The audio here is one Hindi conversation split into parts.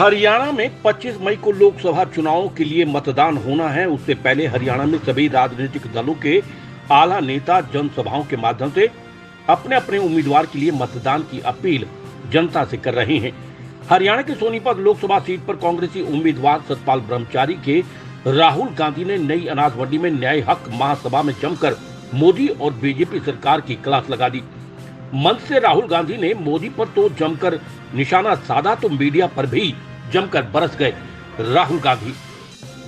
हरियाणा में 25 मई को लोकसभा चुनावों के लिए मतदान होना है। उससे पहले हरियाणा में सभी राजनीतिक दलों के आला नेता जनसभाओं के माध्यम से अपने अपने उम्मीदवार के लिए मतदान की अपील जनता से कर रहे हैं। हरियाणा के सोनीपत लोकसभा सीट पर कांग्रेसी उम्मीदवार सतपाल ब्रह्मचारी के राहुल गांधी ने नई अनाज मंडी में न्याय हक महासभा में जमकर मोदी और बीजेपी सरकार की क्लास लगा दी। मंच से राहुल गांधी ने मोदी पर तो जमकर निशाना साधा तो मीडिया पर भी जमकर बरस गए राहुल गांधी।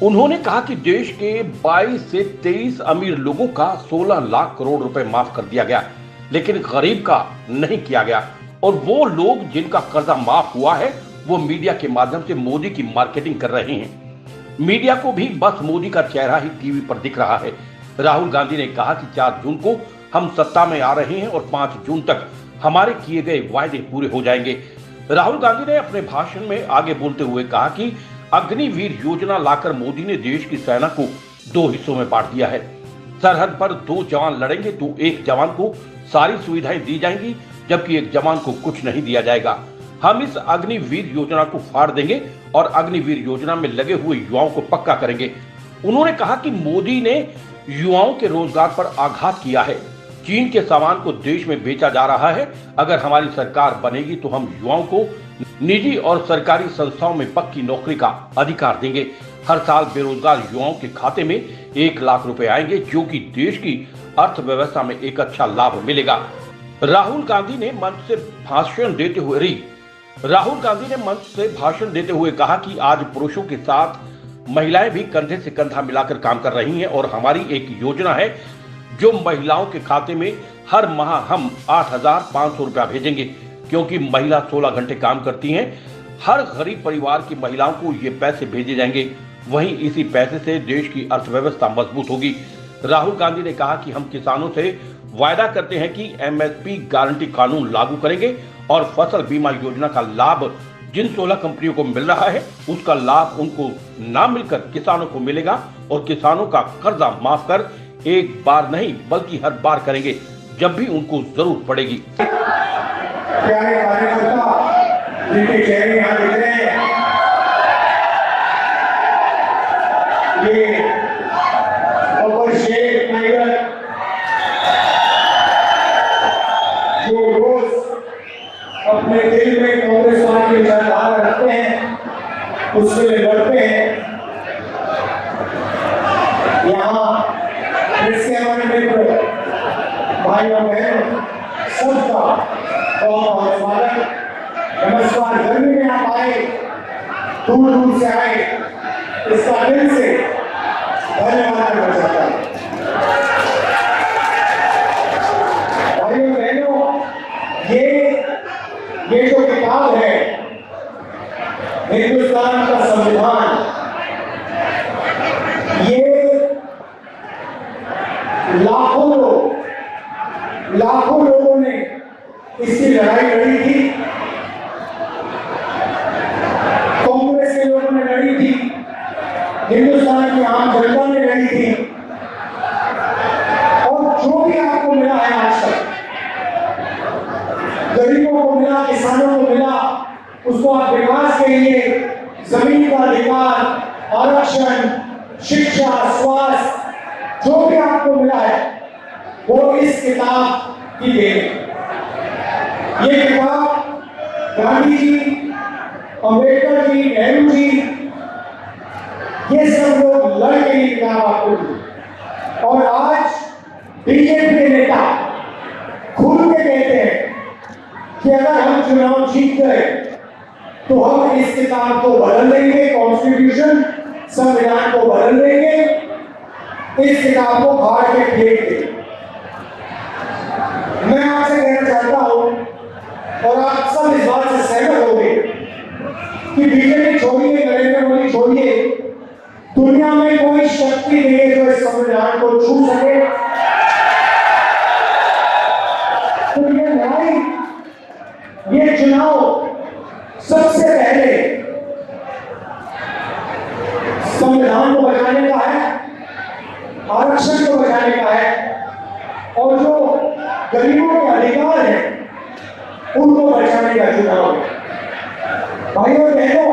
उन्होंने कहा कि देश के 22 से 23 अमीर लोगों का 16 लाख करोड़ रुपए माफ कर दिया गया, लेकिन गरीब का नहीं किया गया। और वो लोग जिनका कर्जा माफ हुआ है वो मीडिया के माध्यम से मोदी की मार्केटिंग कर रहे हैं। मीडिया को भी बस मोदी का चेहरा ही टीवी पर दिख रहा है। राहुल गांधी ने कहा कि 4 जून को हम सत्ता में आ रहे हैं और 5 जून तक हमारे किए गए वायदे पूरे हो जाएंगे। राहुल गांधी ने अपने भाषण में आगे बोलते हुए कहा कि अग्निवीर योजना लाकर मोदी ने देश की सेना को 2 हिस्सों में बांट दिया है। सरहद पर 2 जवान लड़ेंगे तो एक जवान को सारी सुविधाएं दी जाएंगी, जबकि एक जवान को कुछ नहीं दिया जाएगा। हम इस अग्निवीर योजना को फाड़ देंगे और अग्निवीर योजना में लगे हुए युवाओं को पक्का करेंगे। उन्होंने कहा कि मोदी ने युवाओं के रोजगार पर आघात किया है। चीन के सामान को देश में बेचा जा रहा है। अगर हमारी सरकार बनेगी तो हम युवाओं को निजी और सरकारी संस्थाओं में पक्की नौकरी का अधिकार देंगे। हर साल बेरोजगार युवाओं के खाते में 1 लाख रुपए आएंगे, जो कि देश की अर्थव्यवस्था में एक अच्छा लाभ मिलेगा। राहुल गांधी ने मंच से भाषण देते हुए कहा कि आज पुरुषों के साथ महिलाएं भी कंधे से कंधा मिलाकर काम कर रही हैं और हमारी एक योजना है जो महिलाओं के खाते में हर माह हम 8,500 रुपया भेजेंगे, क्योंकि महिला 16 घंटे काम करती हैं। हर गरीब परिवार की महिलाओं को ये पैसे भेजे जाएंगे। वहीं इसी पैसे से देश की अर्थव्यवस्था मजबूत होगी। राहुल गांधी ने कहा कि हम किसानों से वायदा करते हैं कि एमएसपी गारंटी कानून लागू करेंगे और फसल बीमा योजना का लाभ जिन 16 कंपनियों को मिल रहा है उसका लाभ उनको ना मिलकर किसानों को मिलेगा और किसानों का कर्जा माफ कर एक बार नहीं बल्कि हर बार करेंगे जब भी उनको जरूरत पड़ेगी। प्यारे कार्यकर्ता जिनके चेहरे यहाँ दिख रहे हैं, ये बब्बर शेख टाइगर जो रोज अपने दिल में कांग्रेस पार्टी की विचारधारा रखते हैं, उसके लिए लड़ते हैं। यहाँ इसके हमारे मित्र भाई और बहन सबका बहुत स्वागत, नमस्कार। गर्मी में आप आए, दूर दूर से आए, इसका दिल से धन्यवाद करना चाहता हूँ। भाइयों बहनों, ये जो किताब है हिंदुस्तान का संविधान, ये लाखों लोगों ने इसकी लड़ाई लड़ी थी। कांग्रेस के लोगों ने लड़ी थी, हिंदुस्तान की आम जनता ने लड़ी थी। और जो भी आपको मिला है आज तक, गरीबों को मिला, किसानों को मिला, उसको आप विकास के लिए जमीन का अधिकार, आरक्षण, शिक्षा, स्वास्थ्य, जो भी आपको मिला है वो इस किताब की देन है। ये किताब गांधी जी, अंबेडकर जी, नेहरू जी, ये सब लोग लड़ के ये किताब आपको दी। और आज बीजेपी के नेता खुल के कहते हैं कि अगर हम चुनाव जीत गए तो हम इस किताब को बदल देंगे, कॉन्स्टिट्यूशन संविधान को बदल देंगे, इस किताब को फाड़ के फेंक देंगे। मैं आपसे कहना चाहता हूं और आप सब इस बात से सहमत होंगे कि बीजेपी छोड़िए, नरेंद्र मोदी छोड़िए, दुनिया में कोई शक्ति नहीं है जो इस संविधान को छू सके। तो ये लड़ाई, ये चुनाव सबसे पहले संविधान को बचाने का है, आरक्षण को बचाने का है, और जो गरीबों के अधिकार हैं उनको बचाने का चुनाव है। भाइयों बहनों,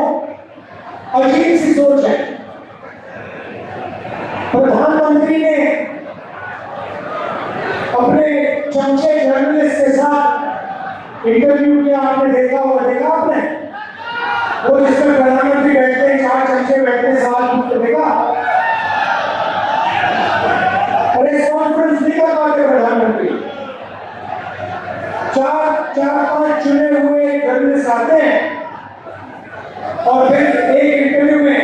अजीब सी सोच है। प्रधानमंत्री ने अपने चमचे जर्नलिस्ट के साथ इंटरव्यू किया, आपने देखा आपने वो जिसमें प्रधानमंत्री बैठते हैं, 4 चमचे बैठते हैं, सवाल पूछते, देखा? प्रेस कॉन्फ्रेंस नहीं कर पाते प्रधानमंत्री। 4-5 चुने हुए जर्नलिस्ट आते हैं और फिर एक इंटरव्यू में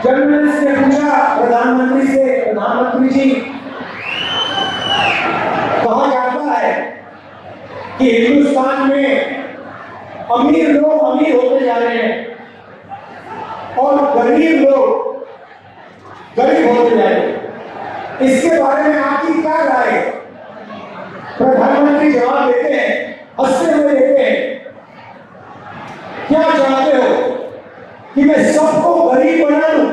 जर्नलिस्ट ने पूछा प्रधानमंत्री से, प्रधानमंत्री जी कहा जाता है कि हिंदुस्तान में अमीर लोग अमीर होते जा रहे हैं और गरीब लोग गरीब होते जा रहे हैं, इसके बारे में आपकी क्या राय है? प्रधानमंत्री जवाब देते हैं, हंसते हुए देते हैं, क्या चाहते हो कि मैं सबको गरीब बना दूं?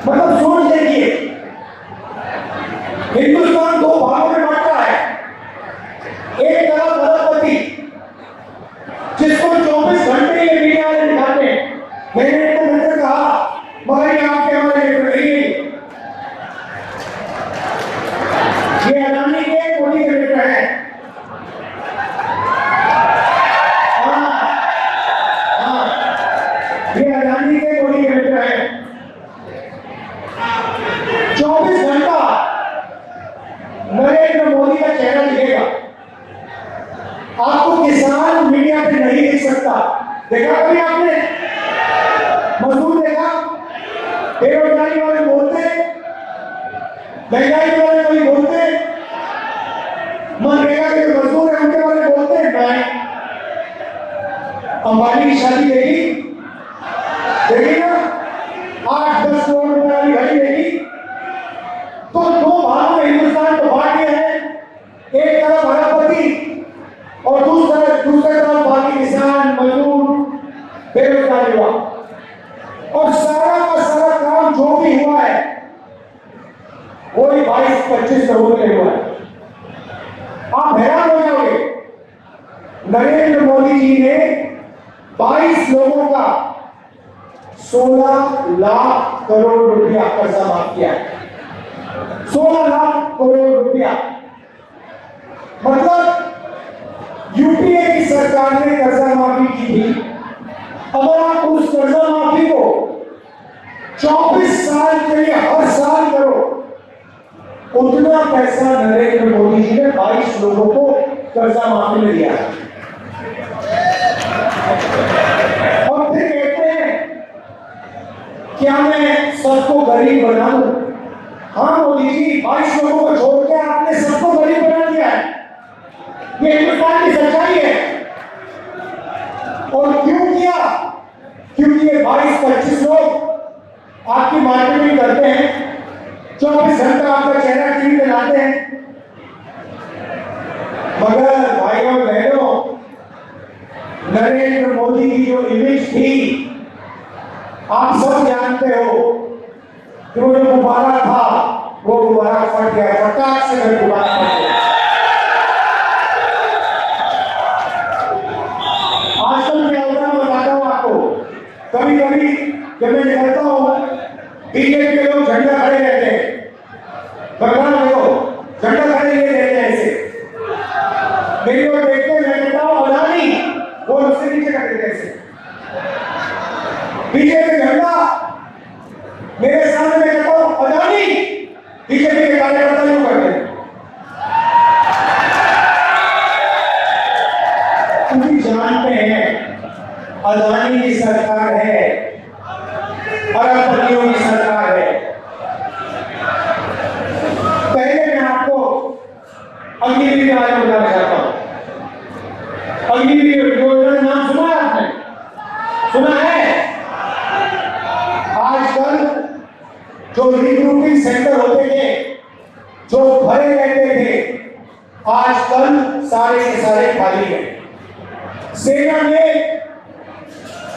मतलब सोच देखिए, हिंदुस्तान 2 भागों में बांटा है। एक तरफ अरबपति जिसको 24 घंटे ये मीडिया वाले दिखाते हैं, मैंने तो मुझसे कहा मगर ये आपके हमारे लिए नहीं, ये अडानी के कोटी के बेटा है। ये अडानी के कोटी के बेटा है। 24 घंटा नरेंद्र मोदी का चेहरा दिखेगा, आपको किसान मीडिया पे नहीं दिख सकता। देखा कभी आपने? मजदूर देखा? बेरोजगारी वाले बोलते, महंगाई वाले कोई बोलते, मनरेगा के मजदूर है उनके वाले बोलते, मैं अंबानी की शादी देखी ना, 8-10 करोड़ रुपए वाली घड़ी देखी। तो 2 भागों में हिंदुस्तान को बांट दिया है, एक तरफ अरबपति और दूसरे तरफ बाकी किसान, मजदूर, बेरोजगार युवा। और सारा का सारा काम जो भी हुआ है वही 22-25 करोड़ में हुआ है। आप हैरान हो जाओगे, नरेंद्र मोदी जी ने 22 लोगों का 16 लाख करोड़ रुपया कर्जा माफ किया है। 16 लाख करोड़ रुपया, मतलब यूपीए की सरकार ने कर्जा माफी की थी। अगर आप उस कर्जा माफी को 24 साल के लिए हर साल करो, उतना पैसा नरेंद्र मोदी जी ने 22 लोगों को कर्जा माफी में दिया है। और फिर कहते हैं क्या मैं सबको गरीब बना दूं? हाँ मोदी जी, 22 लोगों को छोड़ के आपने सबको गरीब बना दिया है। ये हिंदुस्तान की सच्चाई है। और क्यों किया? क्योंकि ये 22-25 लोग आपकी मार्केटिंग करते हैं, 24 घंटा आपका चेहरा टीवी पे लाते हैं। मगर भाइयों बहनों, नरेंद्र मोदी की जो इमेज थी, आप सब जानते हो कि वो जो गुब्बारा था, वो गुब्बारा फट गया, फटाक से गुब्बारा फट गया। आजकल क्या होता है मैं बताता हूं आपको। कभी कभी जब मैं निकलता हूं, बीजेपी के लोग झंडा खड़े रहते हैं, भगवान देखो झंडा खड़े नहीं रहते हैं ऐसे, मेरी ओर देखते हैं, मैं कहता हूं अडानी, वो उससे नीचे कर देते ऐसे। बीजेपी झंडा मेरे सामने, मैं कहता हूं अडानी, बीजेपी के कार्यकर्ता यूं करते हैं। क्योंकि जानते हैं अडानी की सरकार है, अरबपतियों की सरकार है। पहले मैं आपको अग्निवीर के बारे में बताना चाहता हूं। अग्निवीर योजना नाम सुना है आपने? सुना है? आजकल जो रिक्रूटिंग सेंटर होते थे, जो भरे रहते थे, आजकल सारे के सारे खाली हैं। सेना में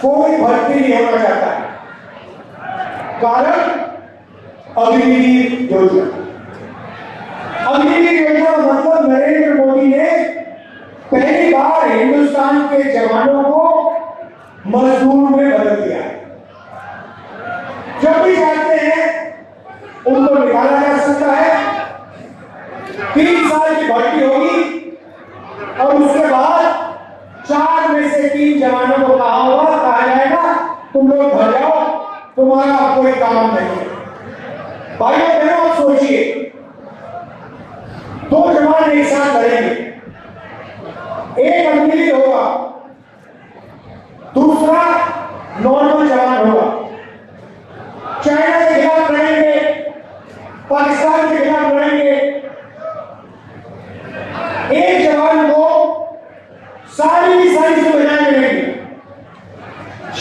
कोई भर्ती नहीं होना चाहता है। कारण अग्निवीर योजना। अग्निवीर योजना मतलब नरेंद्र मोदी ने पहली बार हिंदुस्तान के जवानों को मजदूर में बदल दिया। जब भी जाते हैं उनको निकाला जा सकता है, 3 साल की भर्ती होगी और उसके बाद 4 में से 3 जवानों को कहा जाएगा तुम लोग घर जाओ, तुम्हारा कोई काम नहीं। भाइयों बहनों आप सोचिए, 2 जवान एक साथ लड़ेंगे, एक अग्निवीर होगा, दूसरा नॉर्मल जवान होगा। चाइना के खिलाफ लड़ेंगे, पाकिस्तान के खिलाफ लड़ेंगे। एक जवान को सारी की सारी सुविधाएं मिलेंगी,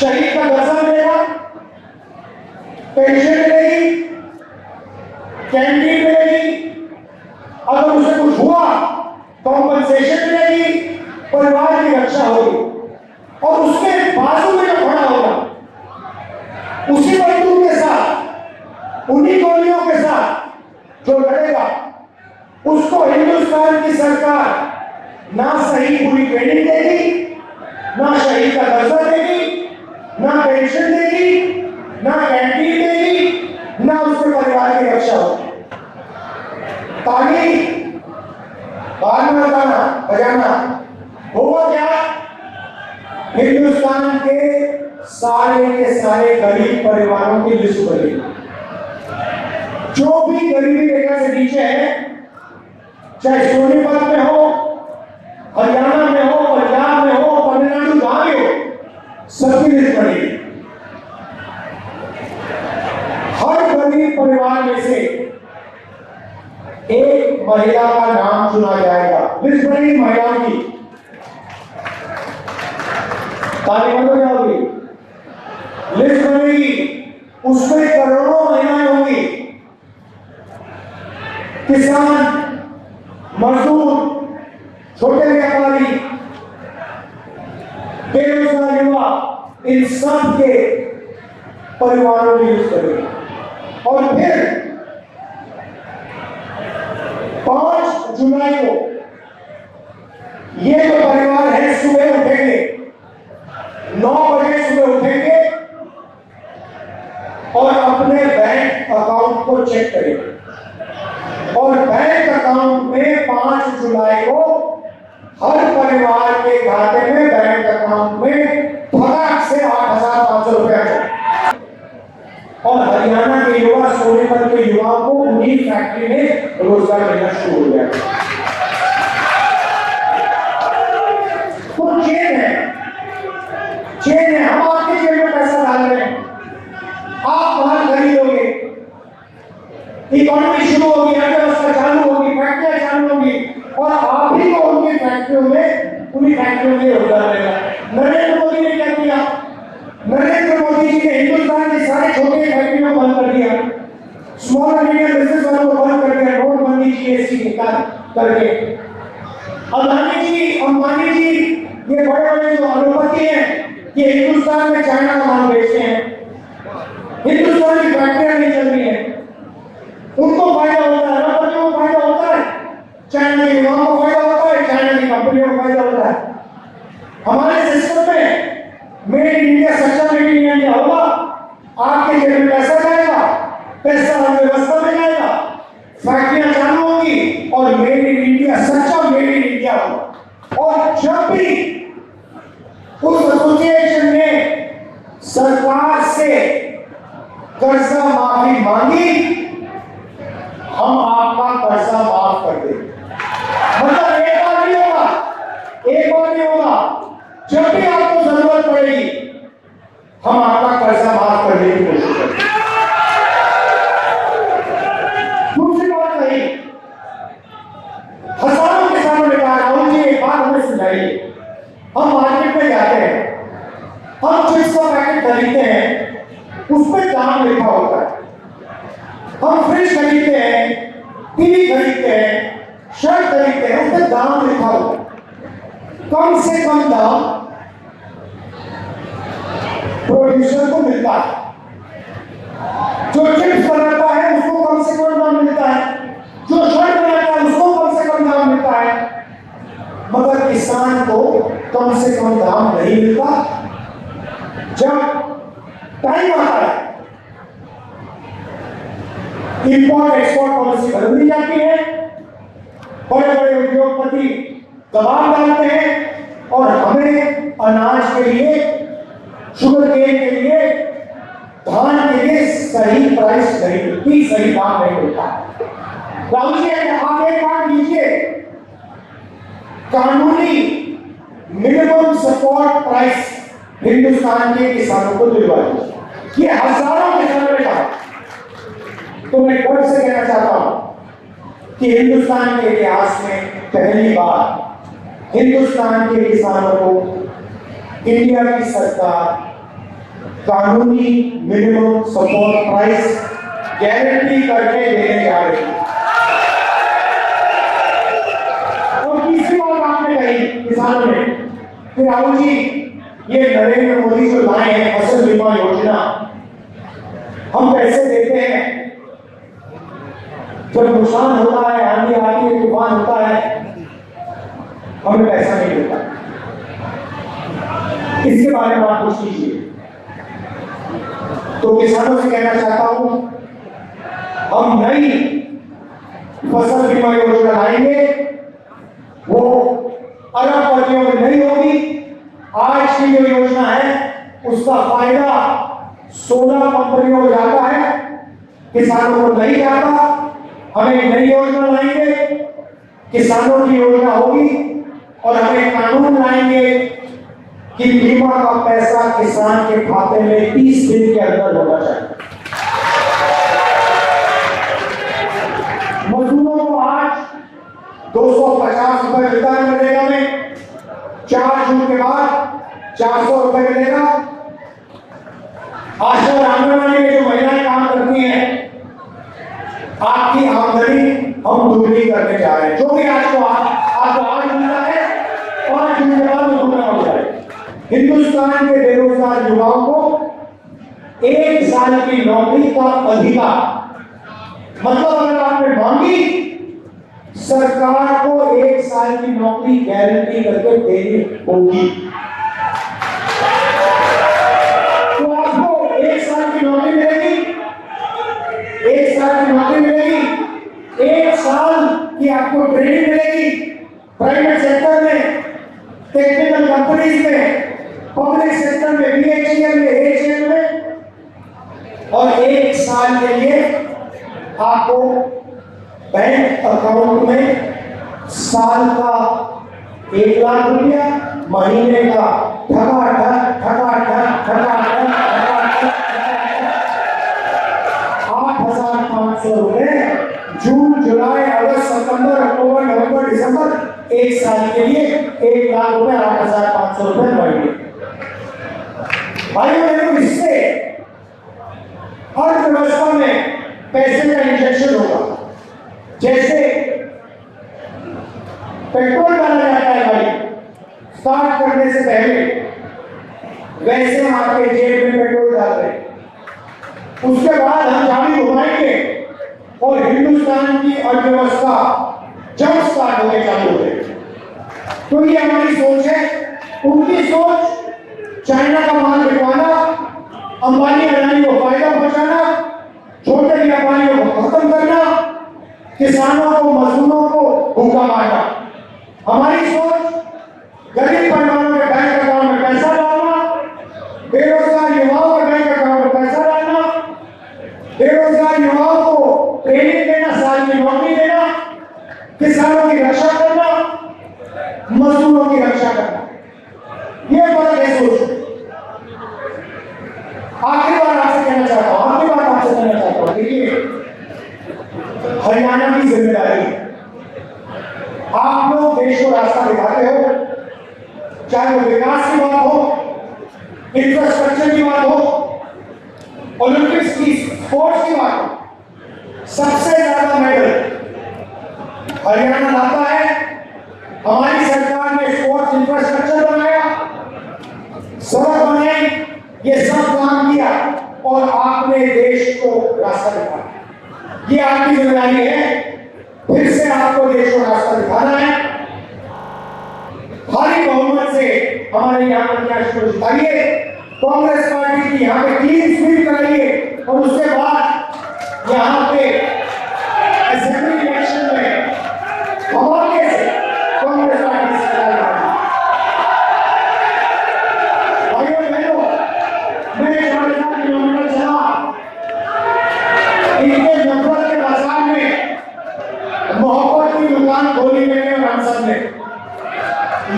शहीद का दर्जा मिलेगा, पेंशन मिलेगी, कैंटीन मिलेगी, अगर उसे कुछ हुआ कॉम्पनसेशन मिलेगी, परिवार की रक्षा होगी। और उसके बाजू में जो खड़ा होगा, उसी बंदूक के साथ, उन्हीं गोलियों के साथ जो लड़ेगा, उसको हिंदुस्तान की सरकार ना सही पूरी ट्रेनिंग देगी, ना शहीद का दर्जा देगी, ना पेंशन देगी, ना कैंटीन देगी, ना उसके परिवार की रक्षा होगी। ताकि बाद में बजाना होगा क्या? हिंदुस्तान के सारे गरीब परिवारों की लिस्ट बनेगी। जो भी गरीबी रेखा से नीचे है, चाहे सोनीपत में हो, हरियाणा में हो, पंजाब में हो, तमिलनाडु जहां भी हो, सबकी लिस्ट बनेगी। हर गरीब परिवार में से एक महिला का नाम चुना जाएगा। लिस्ट बनेगी महिलाओं की, ताली बंद हो जाओगी। लिस्ट बनेगी, उसमें करोड़ों महिलाएं होंगी, किसान, मजदूर, छोटे व्यापारी, बेरोजगार युवा, इन सब के परिवारों की लिस्ट बनेगी। और फिर 5 जुलाई को ये जो परिवार है सुबह उठेंगे, 9 बजे सुबह उठेंगे और अपने बैंक अकाउंट को चेक करेंगे। और बैंक अकाउंट में 5 जुलाई को हर परिवार के खाते में, बैंक अकाउंट में फटाक से 8,500 रुपया जाए। और हरियाणा के युवा, सोनीपत के युवाओं को उन्हीं फैक्ट्री में रोजगार मिलना शुरू हो गया। तो चेन है, हम आपके जेब में पैसा डाल रहे हैं, आप बाहर खरीदोगे, इकोनॉमी शुरू होगी, अर्थव्यवस्था चालू होगी, फैक्ट्रियां चालू होगी, और आप ही को उनकी फैक्ट्रियों में, उन्हीं फैक्ट्रियों में रोजगार मिलेगा। नरेंद्र मोदी ने क्या किया? नरेंद्र मोदी जी ने हिंदुस्तान की सारी छोटी फैक्ट्रियों को बंद कर दिया, स्मॉल एंड मीडियम बिजनेस वालों को बंद कर दिया, नोटबंदी, जीएसटी निकाल करके। अदानी जी, अंबानी जी, ये बड़े-बड़े जो अरबपति हैं, ये हिंदुस्तान में चाइना का माल बेचते हैं, हिंदुस्तान की फैक्ट्रियां नहीं चल रही है, उनको फायदा होता है, अरबपतियों को फायदा होता है, चाइना के युवाओं को फायदा होता है, चाइना की कंपनियों को फायदा होता है। हमारे सिस्टम में मेड इन इंडिया, सच्चा मेड इन इंडिया होगा, आपके जेब में पैसा जाएगा, पैसा अर्थव्यवस्था में जाएगा, फैक्ट्रियां चालू होगी और मेड इन इंडिया, सच्चा मेड इन इंडिया होगा। और जब भी उस एसोसिएशन ने सरकार से कर्जा माफी मांगी, हम आपका कर्जा माफ कर देंगे। मतलब एक बार नहीं होगा, जब भी आपको जरूरत पड़ेगी हम आपका कर्जा माफ करने की कोशिश करेंगे। दूसरी बात कही, हजारों किसानों ने कहा राहुल जी एक बात हमें सुझाइए, हम मार्केट में जाते हैं, हम चिप्स का पैकेट खरीदते हैं, उस पर दाम लिखा होता है, हम फ्रिज खरीदते हैं, टीवी खरीदते हैं, शर्ट खरीदते हैं, उस पर दाम लिखा होता है। कम से कम दाम प्रोड्यूसर को मिलता है, जो चिप्स बनाता है उसको कम से कम दाम मिलता है, जो शर्ट बनाता है उसको कम से कम दाम मिलता है, मगर किसान को कम से कम दाम नहीं मिलता। जब टाइम आता है इंपोर्ट एक्सपोर्ट पॉलिसी बदल दी जाती है, बड़े बड़े उद्योगपति दबाव डालते हैं और हमें अनाज के लिए, शुगर केन के लिए, धान के लिए सही प्राइस नहीं मिलती, सही दाम नहीं मिलता। राहुल जी आप एक बात लीजिए, कानूनी मिनिमम सपोर्ट प्राइस हिंदुस्तान के किसानों को दिलवा दीजिए, ये हजारों किसानों ने कहा। तो मैं गर्व से कहना चाहता हूं कि हिंदुस्तान के इतिहास में पहली बार हिंदुस्तान के किसानों को इंडिया की सरकार कानूनी मिनिमम सपोर्ट प्राइस गारंटी करके देने जा रही है। और तीसरी बात आपने कही किसानों ने कि राहुल जी ये नरेंद्र मोदी जो लाए हैं फसल बीमा योजना, हम पैसे देते हैं, जब नुकसान होता है, आंधी आती है, तूफान होता है, हमें पैसा नहीं मिलता। इसके बारे में आप कुछ कीजिए। तो किसानों से कहना चाहता हूं, हम नई फसल बीमा योजना लाएंगे, वो अरबपतियों में नहीं होगी। आज की जो योजना है उसका फायदा 16 कंपनियों को जाता है, किसानों को नहीं जाता। हमें नई योजना लाएंगे, किसानों की योजना होगी और हमें कानून लाएंगे कि बीमा का पैसा किसान के खाते में 30 दिन के अंदर होना चाहिए। मजदूरों को आज 250 रुपए मिलता है मनरेगा में, 4 जून के बाद 400 रुपए मिलेगा। आशा और आंगनबाड़ी में जो महिलाएं काम करती हैं, आपकी आमदनी हम दोगुनी करने जा रहे हैं। जो भी आपको आज मिलता है 5 जून के बाद दोगुना हो जाए। हिंदुस्तान के बेरोजगार युवाओं को 1 साल की नौकरी का अधिकार, मतलब अगर आपने मांगी, सरकार को 1 साल की नौकरी गारंटी करके देनी होगी। तो आपको 1 साल की नौकरी मिलेगी, 1 साल की नौकरी मिलेगी, 1 साल की आपको ट्रेनिंग मिलेगी प्राइवेट सेक्टर में, टेक्निकल कंपनीज में, पब्लिक सेक्टर में, बीएचईएल में, एचईएल में, और 1 साल के लिए आपको बैंक अकाउंट में साल का 1 लाख रुपया, महीने का ठकाठक 8,500 रुपए, जून, जुलाई, अगस्त, सितंबर, अक्टूबर, नवंबर, दिसंबर, 1 साल के लिए 1 लाख रुपए, 8,500 रुपए महीने। भाइयों बहनों, इससे अर्थव्यवस्था में पैसे का इंजेक्शन होगा। जैसे पेट्रोल डाला जाता है गाड़ी स्टार्ट करने से पहले, वैसे हम आपके जेब में पेट्रोल डाल रहे हैं, उसके बाद हम गाड़ी घुमाएंगे और हिंदुस्तान की अर्थव्यवस्था जब स्टार्ट होने चालू हो जाएगी। तो ये हमारी सोच है। उनकी सोच चाइना का माल बिकवाना, अंबानी अडानी को फायदा पहुंचाना, छोटे व्यापारियों को खत्म करना, किसानों को, मजदूरों को भूखा मारना। हमारी सोच गरीब परिवारों के बैंक अकाउंट में पैसा डालना, बेरोजगार युवाओं के बैंक अकाउंट में पैसा डालना, बेरोजगार युवाओं को ट्रेनिंग देना, साल की नौकरी देना, किसानों की रक्षा करना, मजदूरों की रक्षा करना। ये फर्क है सोच। आखिरी बार आपसे कहना चाहता हूं, देखिए हरियाणा की जिम्मेदारी है। आप लोग देश को रास्ता दिखाते हो, चाहे वो विकास की बात हो, इंफ्रास्ट्रक्चर की बात हो, ओलंपिक्स की, स्पोर्ट्स की बात हो। सबसे ज्यादा मेडल हरियाणा लाता है। हमारी सरकार ने स्पोर्ट्स इंफ्रास्ट्रक्चर बनाया, सड़क बनाई, ये सब काम किया और आपने देश को रास्ता दिखाया। ये आपकी जिम्मेदारी है। फिर से आपको देश को रास्ता दिखाना है। भारी बहुमत से हमारे यहाँ प्रत्याशी को जिताइए कांग्रेस पार्टी की यहाँ पे क्लीन स्वीप कराइए और उसके बाद यहाँ पे असेंबली इलेक्शन में धमाके से कांग्रेस पार्टी से भाइयों बहनों, मैं 4,000 किलोमीटर चला, इनके नफरत के बाजार में मोहब्बत की दुकान खोली मैंने और हम सब ने।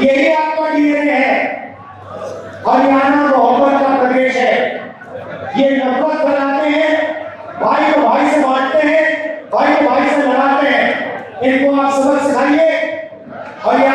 यही आपका डीएनए है। हरियाणा मोहब्बत का प्रदेश है। ये नफरत फैलाते हैं, भाई को भाई से बांटते हैं, भाई को भाई से लड़ाते हैं। इनको आप सबक सिखाइए। हरियाणा